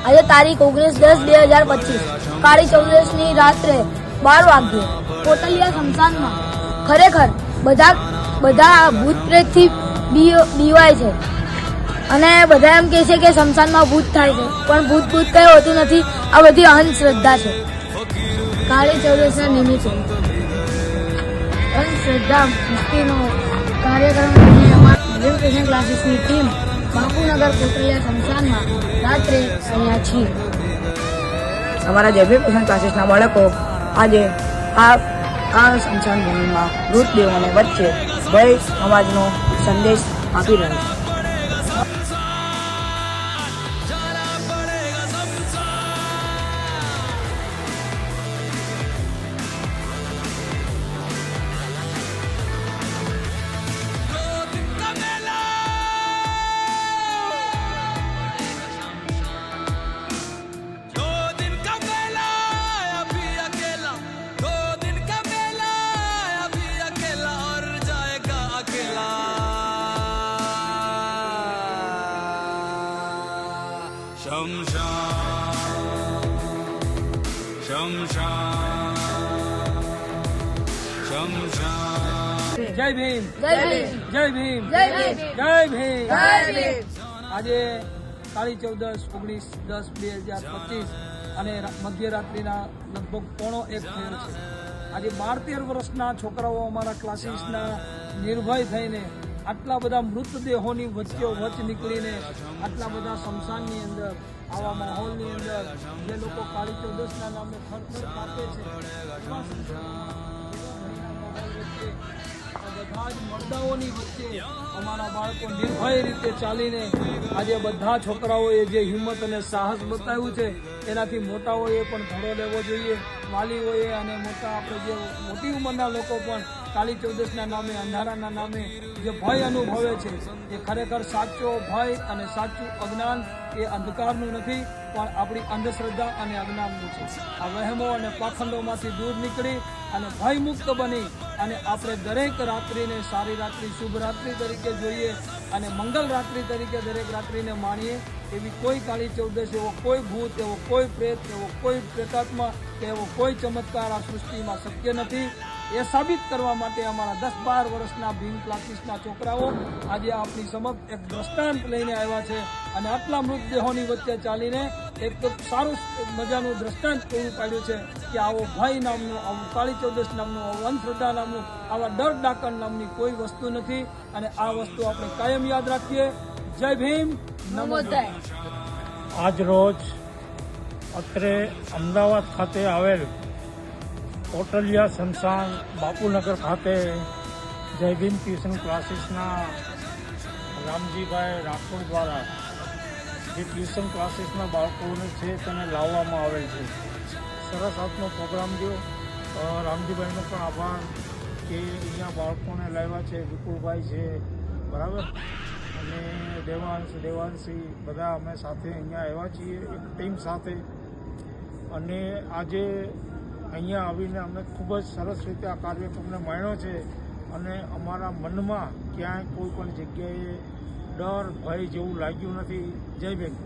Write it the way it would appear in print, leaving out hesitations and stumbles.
આજે તારીખ 19/10/2025 કાળી ચૌદશની રાત્રે 12 વાગ્યે કોટલિયા સ્મશાનમાં ખરેખર બધા ભૂત પ્રેતથી બીવાય છે અને બધા એમ કહે છે કે સ્મશાનમાં ભૂત થાય છે, પણ ભૂત કઈ હોતું નથી. આ બધી અંધશ્રદ્ધા છે. કાળી ચૌદશના નિમિત્તે અંધશ્રદ્ધા મુક્તિનો કાર્યક્રમ એજ્યુકેશન ક્લાસીસની ટીમ બાપુનગર કોટલિયા સ્મશાનમાં રાત્રે અહીંયા છીએ. અમારા એજ્યુકેશન ક્લાસીસના બાળકો આજે આ સ્મશાન ભૂમિમાં મૃતદેહોને વચ્ચે ભય સમાજનો સંદેશ આપી રહ્યા છે. જય ભીમ, જય ભીમ, જય ભીમ, જય ભીમ, જય ભીમ, જય ભીમ. આજે કાળી ચૌદશ 19/10/2025 અને મધ્યરાત્રિના લગભગ 1:15 થયો છે. આજે 12-13 વર્ષના છોકરાઓ અમારા ક્લાસીસના નિર્ભય થઈને આટલા બધા મૃતદેહોની વચ્ચે નીકળીને આટલા બધા સ્મશાનની અંદર આવા માહોલની અંદર જે લોકો કાળી ચૌદશના નામે થરથર કાપે છે બધા જ મરદાઓની વચ્ચે અમારા બાળકો નિર્ભય રીતે ચાલીને આજે બધા છોકરાઓએ જે હિંમત અને સાહસ બતાવ્યું છે એનાથી મોટાઓએ પણ ઘડો લેવો જોઈએ. વાલીઓએ અને આપણે જે મોટી ઉંમરના લોકો પણ કાળી ચૌદશના નામે અંધારાના નામે જે ભય અનુભવે છે એ ખરેખર સાચો ભય અને સાચું અજ્ઞાન એ અંધકારનું નથી પણ આપણી અંધશ્રદ્ધા અને અજ્ઞાનનું છે. આ વહેમો અને પાખંડોમાંથી દૂર નીકળી અને ભયમુક્ત બની અને આપણે દરેક રાત્રિને સારી રાત્રિ શુભ રાત્રિ તરીકે જોઈએ અને મંગલ રાત્રિ તરીકે દરેક રાત્રિને માણીએ. એવી કોઈ કાળી ચૌદશ, એવો કોઈ ભૂત, એવો કોઈ પ્રેત, એવો કોઈ પ્રેતાત્મા કે એવો કોઈ ચમત્કાર આ સૃષ્ટિમાં શક્ય નથી. એ સાબિત કરવા માટે અમારા 10-12 વર્ષના ભીમ ક્લાસીસના છોકરાઓ આજે આપણી સમક્ષ એક દ્રષ્ટાંત લઈને આવ્યા છે અને આટલા મૃતદેહોની વચ્ચે ચાલીને એક સારું મજાનું દ્રષ્ટાંત પૂરું પાડ્યું છે કે આવો ભય નામનું, આવું કાળી ચૌદશ નામનું, આવું અંધશ્રદ્ધા નામનું, આવા ડર ડાકણ નામની કોઈ વસ્તુ નથી અને આ વસ્તુ આપણે કાયમ યાદ રાખીએ. જય ભીમ, નમો જય. આજ રોજ અત્રે અમદાવાદ ખાતે આવેલ કોટલિયા સ્મશાન બાપુનગર ખાતે જય ભીમ ટ્યુશન ક્લાસીસના રામજીભાઈ રાઠોડ દ્વારા જે ટ્યુશન ક્લાસીસના બાળકોને છે તેને લાવવામાં આવેલ છે. સરસ આજનો પ્રોગ્રામ થયો. રામજીભાઈનો પણ આભાર કે અહીંયા બાળકોને લાવ્યા છે. વિપુલભાઈ છે, બરાબર, અને દેવાંશી બધા અમે સાથે અહીંયા આવ્યા છીએ એક ટીમ સાથે. અને આજે અહીંયા આવીને અમે ખૂબ જ સરસ રીતે આ કાર્યક્રમને માણ્યો છે અને અમારા મનમાં ક્યાંય કોઈ પણ જગ્યાએ ડર ભય જેવું લાગ્યું નથી. જય ભીમ.